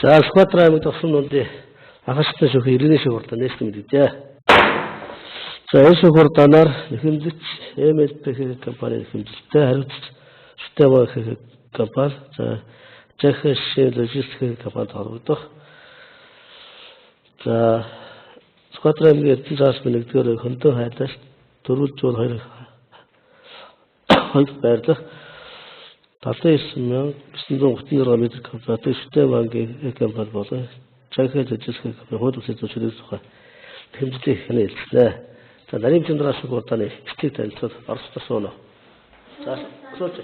За Сүхбаатар аймагт орсон нундын агаштай шүүх иргэний шүүх хурдан нээсэн мэдээ. За энэ шүүх хурданаар нэхэмжигч MLP компани нэхэмжилттэй хариуцж Система компани за Жахаш логистик компанид хорогдох. За Сүхбаатар аймгийн Эрдэнэ цаашмын 1-р хөндөө хайлтаас дөрвөл жуул 2 байрлах 79,936 метр квадратын Системагийн компани болон Жахаш логистик компани хууль бусад зөвшөөрөх тухай хэмжлэх хэлсэн. За нарийн чандраас хурданы стик танилцуулт оролцсон сууно. За сууч.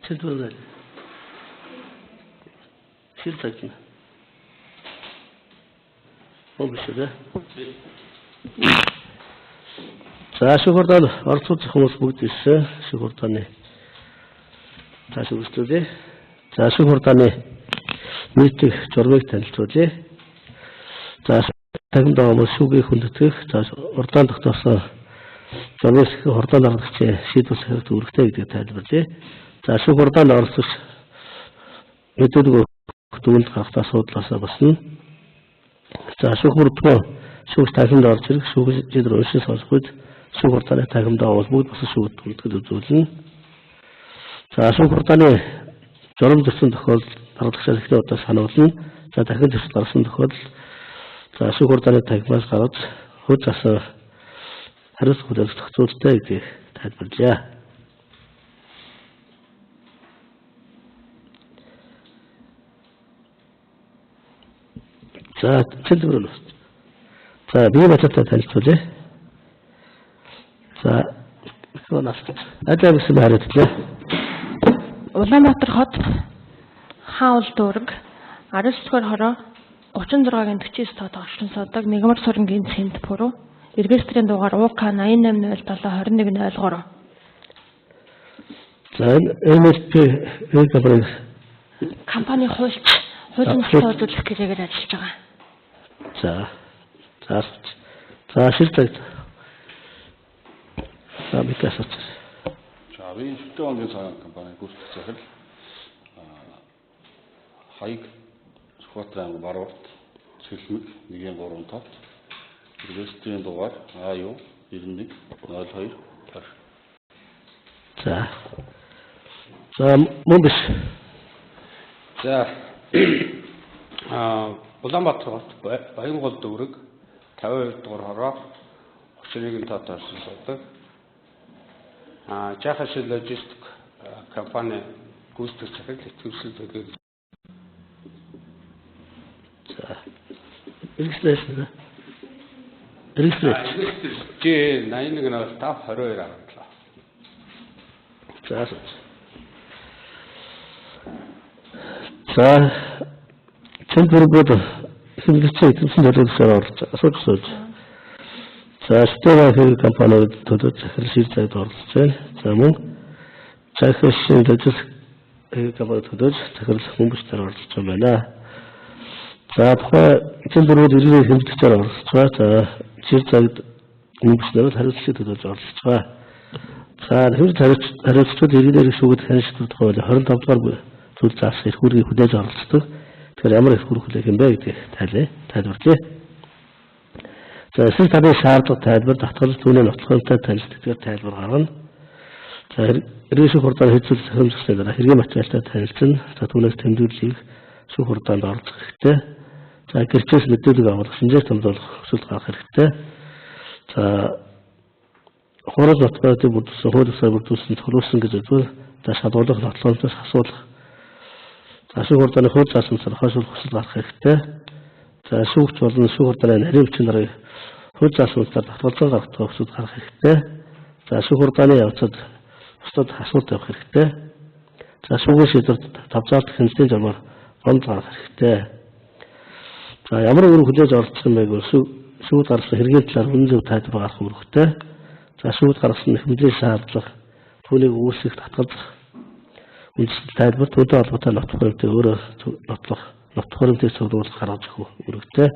Цэнтрүүл. Шилтэгнэ. Бомбишээ. За шүүхурдан орцуулах хүмүүс бүгд ирсэн. Шүүхурданы цааш үргэлжлүүлээ. За шүүхурданы нийтийн журмыг танилцуулъя. За тагнад хүмүүс шүүгийг хүндэтгэх, за урдаан тогтоосон журмыг хурдан дарагчийн шийдвэрлэх хэрэгтэй үүрэгтэй гэдгийг тайлбарлая. За шүүхурдан оролцож мэдээлэл өгөх гарахтаа асуудлаасаа басна. За шүүхурдгоо шүүх тахимд орж ирэх шүүх шийдвэр уншин сонсоход шүүх хурданы тахимдаа бол бүгд бас шүүхд үлдгэд үзүүлнэ. За шүүх хурданы журам төрсөн тохиолдолд дарагчаар ихний удаа сануулна. За дахин төсөл гарсан тохиолдолд за шүүх хурданы тахимаас гараад хөд засан хариуцлага хүлээх зохицуулттай гэдгийг тайлбарлая. За цэнтрүүл. За бие баттай танилцуулъя. За микрофоноос ажил гэсэн хариуцлаа. Улаанбаатар хот хаул дүүрэг 19-р хороо 36-гийн 49 тоо тогтсон суудаг Нэгмар сурангийн цэнт пүрүү регистрийн дугаар УК 88072103. За MLP компани хуулийн зөвшөөрлөх гэрээгээр ажиллаж байгаа. За шилдэг. За бикасач. За би Системагийн цагаан компани гүйцэтгэх захирал хаяг Сүхбаатар аймаг Баруурт Цэлмэг 1-3 тав регистрийн дугаар АЮ 9102 20. За мөн биш. За Улаанбаатар хот Баянгол дүүрэг 52 дугаар хороо 31 тоо тарсан суудаг. Жахаш логистик компани гүйцэтгэх захирал итгэвчл өгөөд. За регистрация. G 81 тав 22 автлаа. За цэнтрүүд хэмжигчээ эзэмсэн төлөвлөсөөр орж асууж. За Системагийн компаниуд төлөв захирал шийдвэрт оролцож байна. За мөн Жахаш логистик компани төлөв захирал хүмүүстээр оролцож байна. За тухайн цэнтрүүд иргэний хэмжигчээр оролцож байгаа. За жир цагт хүмүүстээр хариуцлага төлөвлөж оролцож байгаа. За хариуцлагууд иргэний шүүгд хяншилт тухай 25 дугаар зүйл заасан их хүргийг хүлээж оролцдог. Тэгэхээр ямар их хүрэг хүлээх юм бэ гэдгийг тайлбарлая. За эсвэл таны шаардлага тайлбар татгалж түүний нотлохонтой танилцдаг тайлбар гаргана. За иргэн шүүх хурдаар хэвлэл захирамжлалын дараа хэргийн материалтай танилцсан. За түүнээс тэмдэглэлийг шүүх хурдаанд оруулах хэрэгтэй. За гэрчээс мэдээлэл авах, шинжээр томруулах өсөлт гаргах хэрэгтэй. За хурал нотлохыг бүрдүүлсэн, хууль ёсоор бүрдүүлсэн, төлөвлөсөн гэж үзвэл за шалгуулах, нотлохоос асуулах. За шүүх хурдааны хууль заасан хойшлуулах өсөлт гаргах хэрэгтэй. За шүүгч болон шүүх хурдааны нарийн хүчин нарыг хууль заасан үсгээр татгалзан гаргах өсөлт гаргах хэрэгтэй. За шүүх хурдааны явцад бусдад асуулт авах хэрэгтэй. За шүүгийн шийдвэрт тавцаалт хэмжээний журмаар гомдол гаргах хэрэгтэй. За ямар үүрэг хүлээж оролцсон байг шүүгд гаргасан хэргийн талаар үнэн зөв тайлбар гаргах үүрэгтэй. За шүүгд гаргасан хэмжээ шаардлага түүнийг үүсгэх татгалзах тайлбар төдөө холбоотой нот хуримтай өөрөө нот хуримтай цуглуулах гаргаж өгөх үүрэгтэй.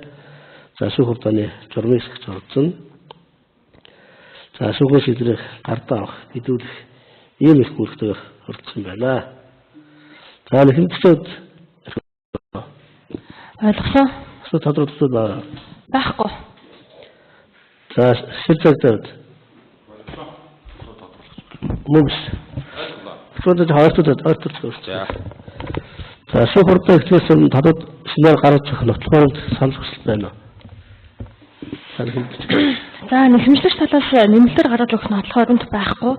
За шүүх хурлааны журмын хэсэгт орсон. За шүүхийн шийдвэрийг гардаа авах, хэдүүлэх ийм их үүрэгтэй орсон байна. За нэхэмжлүүд Ойлгосон? эсвэл тодорхойлолт байна. Байхгүй. За шил цагтад мөс. Зөвхөн хаалтууд ойртолцоо. За шүүх хурлаа эхлээс өмнө талууд шинээр гаргаж өгөх нотлохоор санал хүсэл байна. За нэхэмжлэгч талаас нэмэлтээр гаргаж өгөх нотлохоорт байхгүй.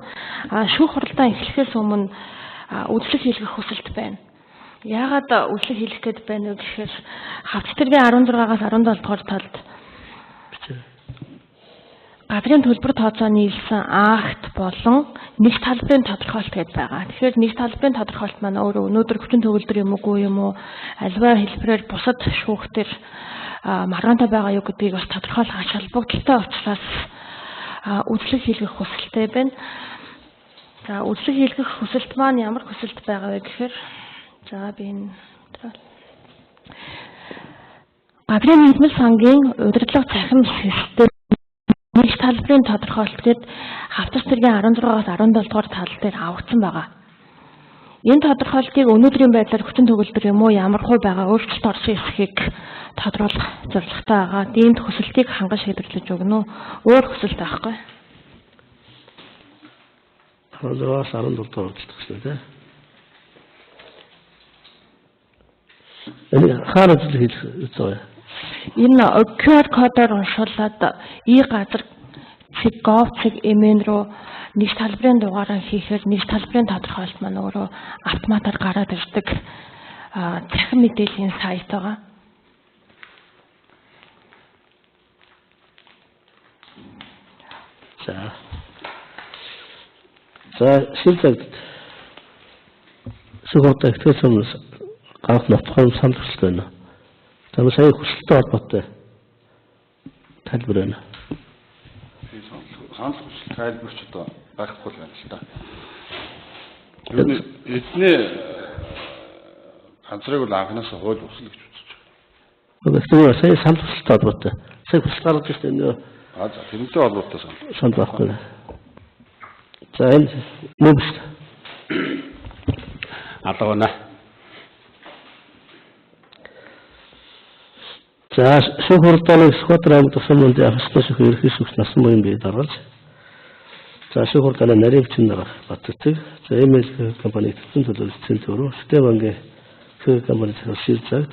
Шүүх хурлаа эхлэхээс өмнө үзлэг хийлгэх хүсэлт байна. Яагаад үзлэг хийлгэх гээд байна вэ гэхээр хавц тэргийн 16-аас 17 дугаар талд газрын төлбөр тооцоо нийлсэн акт болон нэг талбарын тодорхойлт гэдээ байгаа. Тэгэхээр нэг талбарын тодорхойлт маань өөрөө өнөөдөр хүчин төгөлдөр юм уу юм уу альва хэлбэрээр бусад шүүхтэр маргаантай байгаа юу гэдгийг бас тодорхойлох ач холбогдолтой учраас үзлэг хийлгэх хүсэлтэй байна. За үзлэг хийлгэх хүсэлт маань ямар хүсэлт байгаа вэ гэхээр за би энэ газрын нийгмийн сангийн удирдлага цахим систем нэг талбарын тодорхойлт гээд хавцас тэргийн 16-аас 17 дугаар тал дээр авагдсан байгаа. Энэ тодорхойлтыг өнөөдрийн байдлаар хүчин төгөлдөр юм уу ямар хуу байгаа өөрчлөлт орсон эсхийг тодруулах зорилготой байгаа. Диймд хүсэлтийг хангаж шийдвэрлэж өгнө үү? Өөр хүсэлт байхгүй. 16-аас 17 дугаар гэсэн тийм. Энэ хаана зүйл хийх вэ? Энэ QR кодоор уншуулад газар gov.mn руу нэг талбарын дугаараа хийхээр нэг талбарын тодорхойлт маань өөрөө автоматар гараад ирдэг цахим мэдээллийн сайт байгаа. За шилдэг сухотой ихтгэсэн гарах нотхой санал хүсэл байна. Тамаа сая хүсэлтэй холбоотой тайлбар байна. Санал хүсэл тайлбарч одоо байхгүй байна л да. Эдний ганцрыг бол анханаас хууль хүсэл гэж үзэж байгаа. Тэгэхээр сая санал хүсэлтэй холбоотой. Сая хүсэл гаргаж ирсэн энэ за тэрнтэй холбоотой санал байхгүй. За энэ мөс алгана. За шүүх хурлааны Сүхбаатар аймаг тусгай мандын ахлах шүүх ерхий шүүгч насан буян бий даргалж. За шүүх хурлааны нарийн хүчин дарга Батцэг. За email компани төсвийн төлөөлөлтийн төрөө Шүтэ банкны компани төсвийн цагт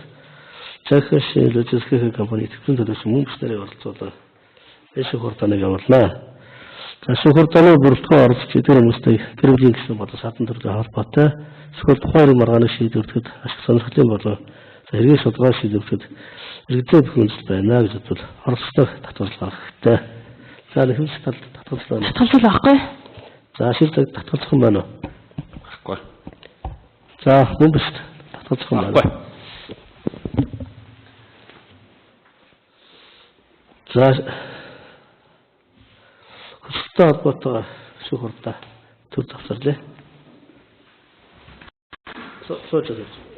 Чехийн логистик компани төсвийн төлөөлсөн мөнгө нарыг оролцуулаад шүүх хурлааныг явуулнаа. За шүүх хурлааны бүрэлдэхүүн оролцож эдгээр хүмүүстэй гэрэмжийн гэсэн болон садан төрлийн холбоотой эсвэл тухайн маргааны шийдвэрлэхэд ашиг сонирхлын болон эргийн судалгаа шийдвэрлэхэд иргэдийн бүхэлд байна гэж бодвол оролцдог татварлага гаргах хэрэгтэй. За нэхэмж талд татварлага байна. Татварлага байхгүй. За шилдэг татварлах юм байна уу? байхгүй. За мөнгөс татварлах юм байна. За хүсэлтэй холбоотой шүүх хурлаа төр завсарлаа. Сууж байгаа.